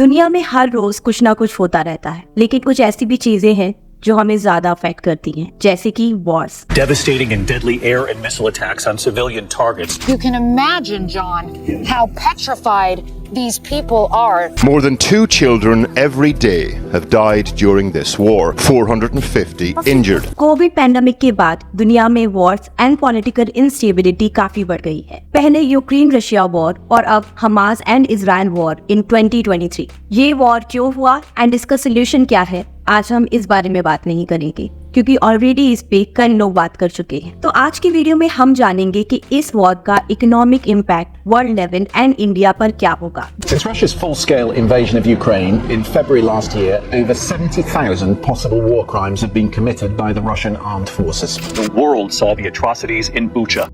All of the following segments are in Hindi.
दुनिया में हर रोज कुछ ना कुछ होता रहता है, लेकिन कुछ ऐसी भी चीजें हैं जो हमें ज्यादा अफेक्ट करती हैं, जैसे कि Wars. Devastating and deadly air and missile attacks on civilian targets. You can imagine, John, how petrified these people are. More than 2 children every day have died during this war. 450 injured. Covid pandemic के बाद दुनिया में वॉर्स एंड पॉलिटिकल इंस्टेबिलिटी काफी बढ़ गई है। पहले यूक्रेन रशिया वॉर और अब Hamas and Israel war in 2023। ये वॉर क्यों हुआ एंड इसका सोल्यूशन क्या है, आज हम इस बारे में बात नहीं करेंगे, क्योंकि ऑलरेडी इस पे कई लोग बात कर चुके हैं। तो आज की वीडियो में हम जानेंगे कि इस वॉर का economic impact world level and India पर क्या होगा। Since Russia's full-scale invasion of Ukraine in February last year, over 70,000 possible war crimes have been committed by the Russian armed forces. The world saw the atrocities in Bucha.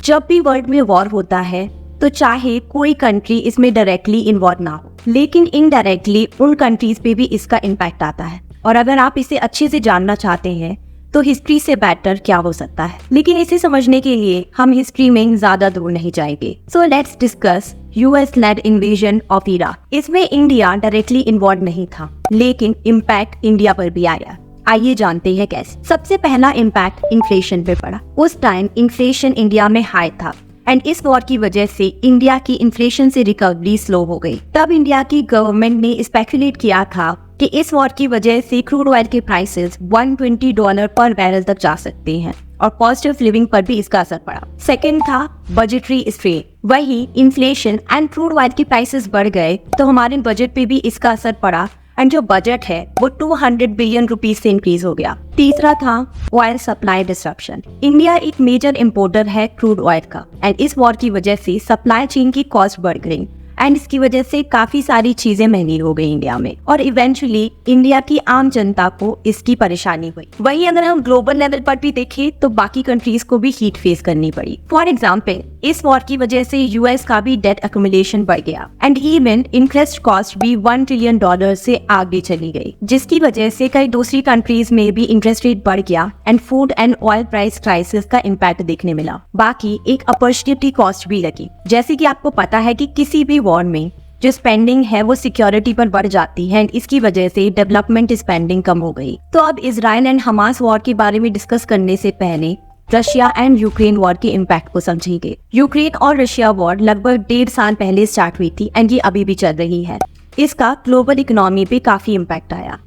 जब भी वर्ल्ड में वॉर होता है तो चाहे कोई कंट्री इसमें डायरेक्टली इन्वॉल्व ना हो, लेकिन इनडायरेक्टली उन कंट्रीज पे भी इसका इम्पैक्ट आता है। और अगर आप इसे अच्छे से जानना चाहते हैं तो हिस्ट्री से बेटर क्या हो सकता है, लेकिन इसे समझने के लिए हम हिस्ट्री में ज्यादा दूर नहीं जाएंगे। So let's discuss US led invasion of Iraq. इसमें इंडिया डायरेक्टली इन्वॉल्व नहीं था, लेकिन इम्पैक्ट इंडिया पर भी आया। आइए जानते हैं कैसे। सबसे पहला इम्पैक्ट इन्फ्लेशन पे पड़ा। उस टाइम इन्फ्लेशन इंडिया में हाई था एंड इस वॉर की वजह से इंडिया की इन्फ्लेशन से रिकवरी स्लो हो गई। तब इंडिया की गवर्नमेंट ने स्पेकुलेट किया था कि इस वॉर की वजह से क्रूड ऑयल के प्राइसेस $120 पर बैरल तक जा सकते हैं और कॉस्ट ऑफ लिविंग पर भी इसका असर पड़ा। सेकेंड था बजटरी स्ट्रेन। वही इन्फ्लेशन एंड क्रूड ऑयल के प्राइसेस बढ़ गए तो हमारे बजट पे भी इसका असर पड़ा एंड जो बजट है वो 200 बिलियन रुपीज से इंक्रीज हो गया। तीसरा था ऑयल सप्लाई डिसरप्शन। इंडिया एक मेजर इम्पोर्टर है क्रूड ऑयल का एंड इस वॉर की वजह से सप्लाई चेन की कॉस्ट बढ़ गई एंड इसकी वजह से काफी सारी चीजें महंगी हो गई इंडिया में और इवेंचुअली इंडिया की आम जनता को इसकी परेशानी हुई। वहीं अगर हम ग्लोबल लेवल पर भी देखें तो बाकी कंट्रीज को भी हीट फेस करनी पड़ी। फॉर एग्जाम्पल, इस वॉर की वजह से यूएस का भी डेट अक्यूमुलेशन बढ़ गया एंड इवन इंटरेस्ट कॉस्ट भी $1 ट्रिलियन से आगे चली गई, जिसकी वजह से कई दूसरी कंट्रीज में भी इंटरेस्ट रेट बढ़ गया and food and oil price crisis का इम्पैक्ट देखने मिला। बाकी एक अपॉर्चुनिटी कॉस्ट भी लगी। जैसे कि आपको पता है कि किसी भी वॉर में जो स्पेंडिंग है वो सिक्योरिटी पर बढ़ जाती है, इसकी वजह से डेवलपमेंट स्पेंडिंग कम हो गई। तो अब इजराइल एंड हमास वॉर के बारे में डिस्कस करने से पहले रशिया एंड यूक्रेन वॉर के इम्पैक्ट को समझेंगे। यूक्रेन और रशिया वॉर लगभग 1.5 साल पहले स्टार्ट हुई थी एंड ये अभी भी चल रही है। इसका ग्लोबल इकोनॉमी पे काफी इम्पैक्ट आया।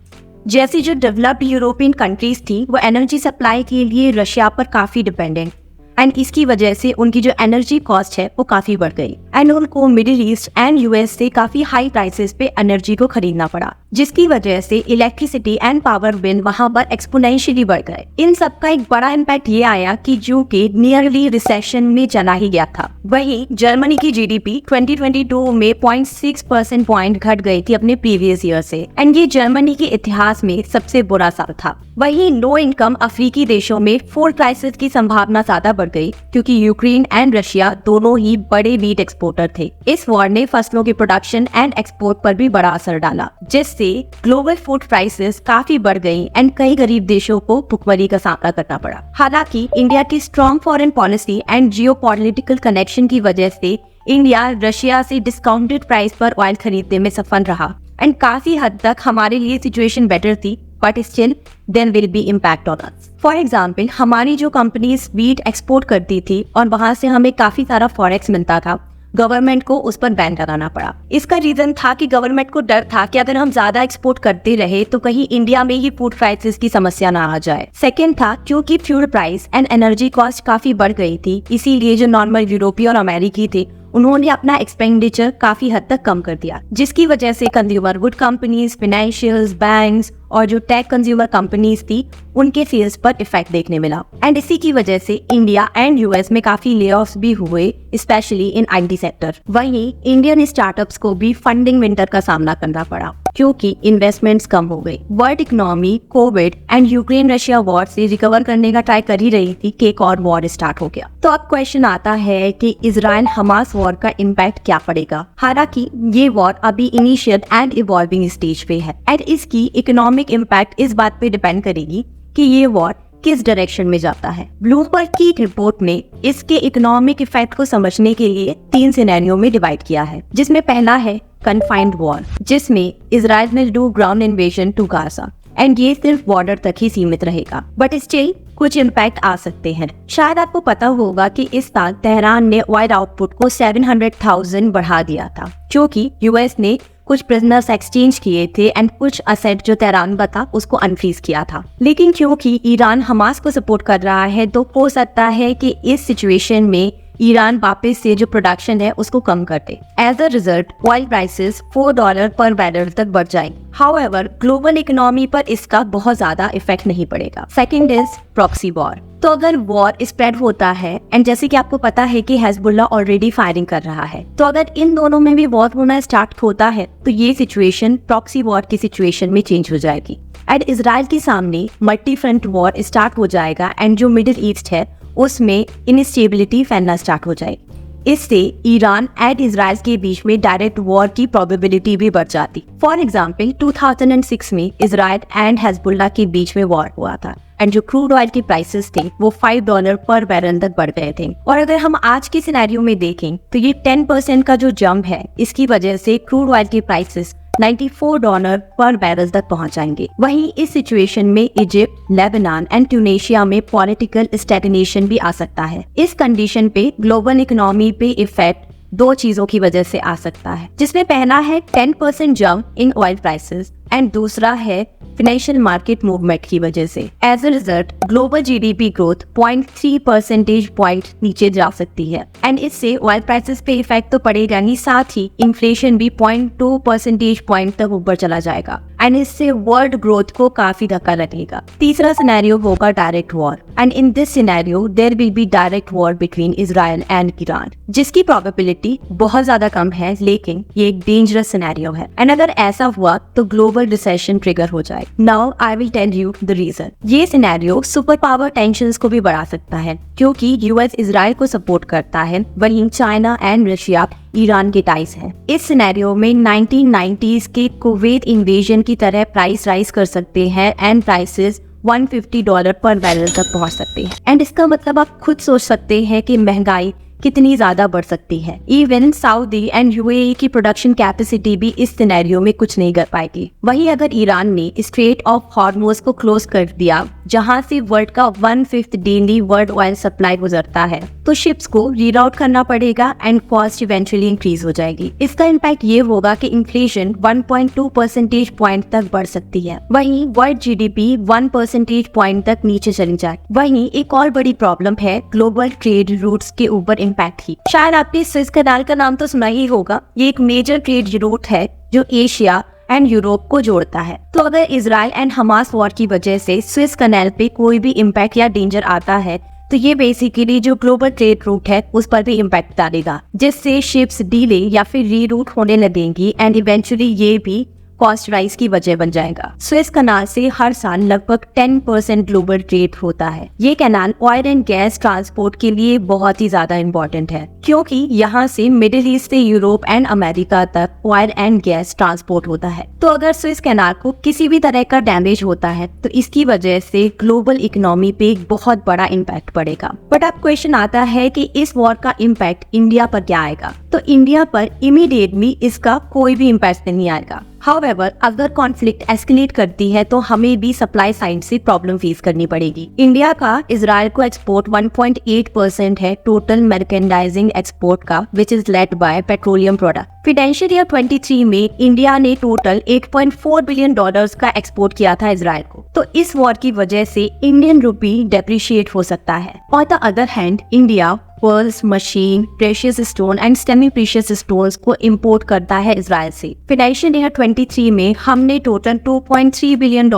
जैसे जो डेवलप्ड यूरोपियन कंट्रीज थी वो एनर्जी सप्लाई के लिए रशिया पर काफी डिपेंडेंट एंड इसकी वजह से उनकी जो एनर्जी कॉस्ट है वो काफी बढ़ गई एंड उनको मिडिल ईस्ट एंड यूएस से काफी हाई प्राइसेस पे एनर्जी को खरीदना पड़ा, जिसकी वजह से इलेक्ट्रिसिटी एंड पावर बिल वहां पर एक्सपोनेंशियली बढ़ गए। इन सब का एक बड़ा इम्पैक्ट ये आया कि यूके नियरली रिसेशन में चला ही गया था। वहीं जर्मनी की जीडीपी 2022 में 0.6 परसेंट पॉइंट घट गई थी अपने प्रीवियस ईयर से एंड ये जर्मनी के इतिहास में सबसे बुरा साल था। वहीं लो इनकम अफ्रीकी देशों में फूड क्राइसिस की संभावना ज्यादा बढ़ गई, क्योंकि यूक्रेन एंड रशिया दोनों ही बड़े वीट एक्सपोर्टर थे। इस वॉर ने फसलों के प्रोडक्शन एंड एक्सपोर्ट पर भी बड़ा असर डाला, जिससे ग्लोबल फूड प्राइसेस काफी बढ़ गई एंड कई गरीब देशों को भुखमरी का सामना करना पड़ा। हालांकि इंडिया की strong foreign policy and geopolitical connection की वजह से इंडिया रशिया से डिस्काउंटेड प्राइस पर ऑयल खरीदने में सफल रहा एंड काफी हद तक हमारे लिए सिचुएशन बेटर थी, but still there will be impact on us. For example, हमारी जो कंपनीज वीट एक्सपोर्ट करती थी और वहां से हमें काफी सारा फॉरेक्स मिलता था, गवर्नमेंट को उस पर बैन लगाना पड़ा। इसका रीजन था कि गवर्नमेंट को डर था कि अगर हम ज्यादा एक्सपोर्ट करते रहे तो कहीं इंडिया में ही फूड प्राइसेस की समस्या ना आ जाए। सेकेंड था क्योंकि fuel price and energy cost काफी बढ़ गई थी, इसीलिए जो नॉर्मल यूरोपीय और अमेरिकी थे उन्होंने अपना एक्सपेंडिचर काफी हद तक कम कर दिया, जिसकी वजह से consumer good companies, financials, banks और जो टेक कंज्यूमर कंपनीज थी उनके सेल्स पर इफेक्ट देखने मिला एंड इसी की वजह से इंडिया एंड यूएस में काफी लेऑफ्स भी हुए, स्पेशली इन आईटी सेक्टर। वहीं इंडियन स्टार्टअप्स को भी फंडिंग विंटर का सामना करना पड़ा क्योंकि इन्वेस्टमेंट्स कम हो गई। World economy Covid and Ukraine Russia war से रिकवर करने का ट्राई कर ही रही थी कि एक और वॉर स्टार्ट हो गया। तो अब क्वेश्चन आता है कि इजराइल हमास वॉर का इम्पैक्ट क्या पड़ेगा। हालांकि ये वॉर अभी इनिशियल एंड इवॉल्विंग स्टेज पे है एंड इसकी इकोनॉमिक इम्पैक्ट इस बात पे डिपेंड करेगी कि ये वॉर किस डायरेक्शन में जाता है। ब्लूमबर्ग की एक रिपोर्ट ने इसके इकोनॉमिक इफेक्ट को समझने के लिए 3 सिनेरियो में डिवाइड किया है, जिसमें पहला है कन्फाइंड वॉर, जिसमें इजराइल ने do ground invasion to Gaza and ये सिर्फ बॉर्डर तक ही सीमित रहेगा, बट स्टिल कुछ इम्पैक्ट आ सकते हैं। शायद आपको पता होगा कि इस साल तेहरान ने ऑयल आउटपुट को 700,000 बढ़ा दिया था, क्योंकि यूएस ने कुछ प्रिजनर्स एक्सचेंज किए थे एंड कुछ असेट जो तेहरान का था उसको अनफ्रीज किया था। लेकिन क्योंकि ईरान हमास को सपोर्ट कर रहा है, तो हो सकता है कि इस सिचुएशन में ईरान वापस से जो प्रोडक्शन है उसको कम कर दे। As a result oil prices $4 per barrel तक बढ़ जाएंगे। हाउएवर ग्लोबल इकोनॉमी पर इसका बहुत ज्यादा इफेक्ट नहीं पड़ेगा। Second is proxy war. तो अगर वॉर स्प्रेड होता है एंड जैसे कि आपको पता है कि हिजबुल्लाह ऑलरेडी फायरिंग कर रहा है, तो अगर इन दोनों में भी वॉर होना स्टार्ट होता है तो ये सिचुएशन प्रॉक्सी वॉर की सिचुएशन में चेंज हो जाएगी एंड इजराइल के सामने मल्टी फ्रंट वॉर स्टार्ट हो जाएगा एंड जो मिडिल ईस्ट है उसमें इनस्टेबिलिटी फैलना स्टार्ट हो जाएगी। इससे ईरान एंड इजराइल के बीच में डायरेक्ट वॉर की प्रोबेबिलिटी भी बढ़ जाती। फॉर एग्जाम्पल 2006 में इजराइल एंड हिजबुल्लाह के बीच में वॉर हुआ था एंड जो क्रूड ऑयल के प्राइसेस थे वो $5 पर बैरल तक बढ़ गए थे। और अगर हम आज के सिनेरियो में देखें तो ये 10% का जो जंप है, इसकी वजह से क्रूड ऑयल के प्राइसेस $94 पर बैरल तक पहुंच जाएंगे। वहीं इस सिचुएशन में इजिप्ट, लेबनान एंड ट्यूनेशिया में पॉलिटिकल स्टैग्नेशन भी आ सकता है। इस कंडीशन पे ग्लोबल इकोनॉमी पे इफेक्ट दो चीजों की वजह से आ सकता है, जिसमें पहला है 10% jump in oil prices and दूसरा है फाइनेंशियल मार्केट मूवमेंट की वजह से। As a result global GDP growth 0.3 percentage point नीचे जा सकती है एंड इससे ऑयल प्राइसेस पे इफेक्ट तो पड़ेगा ही, साथ ही इन्फ्लेशन भी 0.2 परसेंटेज पॉइंट तक ऊपर चला जाएगा एंड इससे वर्ल्ड ग्रोथ को काफी धक्का लगेगा। तीसरा सिनेरियो होगा direct war and in this scenario there will be direct war between Israel and Iran, जिसकी प्रोबेबिलिटी बहुत ज्यादा कम है, लेकिन ये एक डेंजरस सिनेरियो है एंड अगर ऐसा हुआ तो ग्लोबल रिसेशन ट्रिगर हो जाए। Now I will tell you the reason. ये सिनेरियो सुपर पावर टेंशंस को भी बढ़ा सकता है, क्योंकि यूएस इजराइल को सपोर्ट करता है, वहीं चाइना एंड रशिया ईरान के टाइज हैं। इस सिनेरियो में 1990s के कुवैत इन्वेजन की तरह प्राइस राइज कर सकते हैं एंड प्राइसेस $150 पर बैरल तक पहुंच सकते हैं एंड इसका मतलब आप खुद सोच सकते हैं कि महंगाई कितनी ज्यादा बढ़ सकती है। इवन सऊदी एंड यूएई की प्रोडक्शन कैपेसिटी भी इस सिनेरियो में कुछ नहीं कर पाएगी। वहीं अगर ईरान ने स्ट्रेट ऑफ हॉर्मुज को क्लोज कर दिया, जहां से वर्ल्ड का 1/5 डेली वर्ल्ड ऑयल सप्लाई गुजरता है, तो शिप्स को रीराउट करना पड़ेगा एंड कॉस्ट इवेंचुअली इंक्रीज हो जाएगी। इसका इम्पैक्ट ये होगा कि इन्फ्लेशन 1.2 परसेंटेज पॉइंट तक बढ़ सकती है, वहीं वर्ल्ड जीडीपी 1 परसेंटेज पॉइंट तक नीचे चली जाए। वहीं एक और बड़ी प्रॉब्लम है ग्लोबल ट्रेड रूट्स के ऊपर इम्पैक्ट ही। शायद आपने स्विस कैनाल का नाम तो सुना ही होगा। ये एक मेजर ट्रेड रूट है जो एशिया एंड यूरोप को जोड़ता है। तो अगर इजराइल एंड हमास वॉर की वजह से स्विस कैनाल पे कोई भी इम्पैक्ट या डेंजर आता है, तो ये बेसिकली जो ग्लोबल ट्रेड रूट है उस पर भी इम्पैक्ट डालेगा, जिससे शिप्स डीले या फिर रीरूट होने लगेंगी एंड इवेंचुअली ये भी कॉस्ट राइज की वजह बन जाएगा। स्विस कैनाल से हर साल लगभग 10% ग्लोबल ट्रेड होता है। ये canal oil and gas transport के लिए बहुत ही ज्यादा इम्पोर्टेंट है, क्योंकि यहाँ से मिडिल ईस्ट से यूरोप एंड अमेरिका तक ऑयल एंड गैस ट्रांसपोर्ट होता है। तो अगर स्विस कैनाल को किसी भी तरह का डैमेज होता है तो इसकी वजह से ग्लोबल इकोनॉमी पे एक बहुत बड़ा इम्पैक्ट पड़ेगा। बट अब क्वेश्चन आता है कि इस वॉर का इम्पैक्ट इंडिया पर क्या आएगा? तो इंडिया पर इमीडिएटली इसका कोई भी इम्पैक्ट नहीं आएगा। हाउएवर अगर कॉन्फ्लिक्ट एस्केलेट करती है तो हमें भी सप्लाई साइड से प्रॉब्लम फेस करनी पड़ेगी। इंडिया का इजराइल को एक्सपोर्ट 1.8% है टोटल मर्केंडाइजिंग एक्सपोर्ट का, which is led by petroleum product. Financial year 23 में इंडिया ने टोटल $8.4 बिलियन का एक्सपोर्ट किया था इजराइल को। तो इस वॉर की वजह से इंडियन रुपी डेप्रिशिएट हो सकता है। On the other hand India pearls, machine, precious stone and semi precious stones को इंपोर्ट करता है इजराइल से। फाइनेंशियल ईयर 23 में हमने टोटल $2.3 बिलियन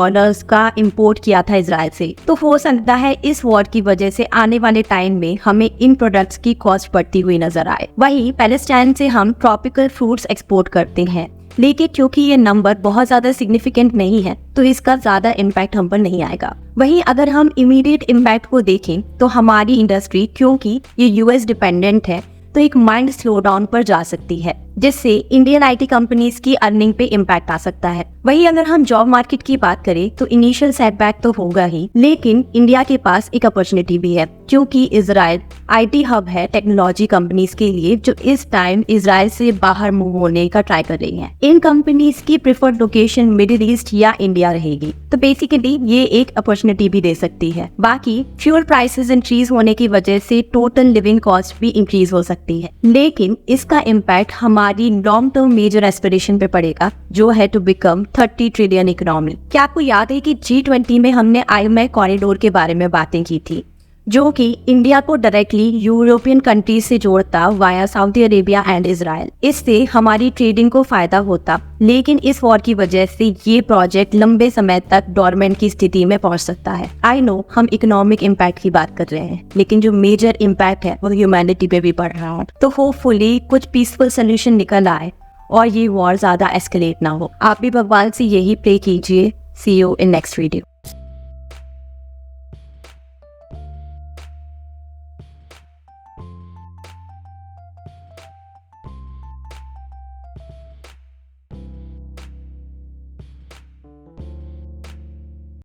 का इंपोर्ट किया था इजराइल से। तो हो सकता है इस वॉर की वजह से आने वाले टाइम में हमें इन प्रोडक्ट्स की कॉस्ट बढ़ती हुई नजर आए। वहीं पैलेस्टाइन से हम ट्रॉपिकल फ्रूट्स एक्सपोर्ट करते हैं, लेकिन क्योंकि ये नंबर बहुत ज्यादा सिग्निफिकेंट नहीं है तो इसका ज्यादा इम्पैक्ट हम पर नहीं आएगा। वहीं अगर हम इमीडिएट इम्पैक्ट को देखें तो हमारी इंडस्ट्री, क्योंकि ये यूएस डिपेंडेंट है, तो एक माइंड स्लो डाउन पर जा सकती है। जिससे इंडियन आईटी कंपनीज की अर्निंग पे इम्पैक्ट आ सकता है। वहीं अगर हम जॉब मार्केट की बात करें तो इनिशियल सेटबैक तो होगा ही, लेकिन इंडिया के पास एक अपॉर्चुनिटी भी है, क्योंकि इजराइल आईटी हब है टेक्नोलॉजी कंपनीज के लिए जो इस टाइम इजराइल से बाहर मूव होने का ट्राई कर रही हैं। इन कंपनीज की प्रेफर्ड लोकेशन मिडिल ईस्ट या इंडिया रहेगी, तो बेसिकली ये एक अपॉर्चुनिटी भी दे सकती है। बाकी फ्यूल प्राइसेस इंक्रीज होने की वजह से टोटल लिविंग कॉस्ट भी इंक्रीज हो सकती है, लेकिन इसका इम्पैक्ट हमारी लॉन्ग टर्म मेजर एस्पिरेशन पे पड़ेगा, जो है टू बिकम 30 ट्रिलियन इकोनॉमी। क्या आपको याद है कि G20 में हमने IMEC कॉरिडोर के बारे में बातें की थी, जो कि इंडिया को डायरेक्टली यूरोपियन कंट्रीज से जोड़ता via Saudi Arabia and Israel. इससे हमारी ट्रेडिंग को फायदा होता, लेकिन इस वॉर की वजह से ये प्रोजेक्ट लंबे समय तक डोरमेंट की स्थिति में पहुंच सकता है। आई नो हम इकोनॉमिक इम्पैक्ट की बात कर रहे हैं, लेकिन जो मेजर इम्पैक्ट है वो ह्यूमैनिटी पे भी पड़ रहा है। तो होपफुली कुछ पीसफुल सोल्यूशन निकल आए और ये वॉर ज्यादा एस्केलेट ना हो। आप भी भगवान से यही प्रे कीजिए। सी यू इन नेक्स्ट वीडियो।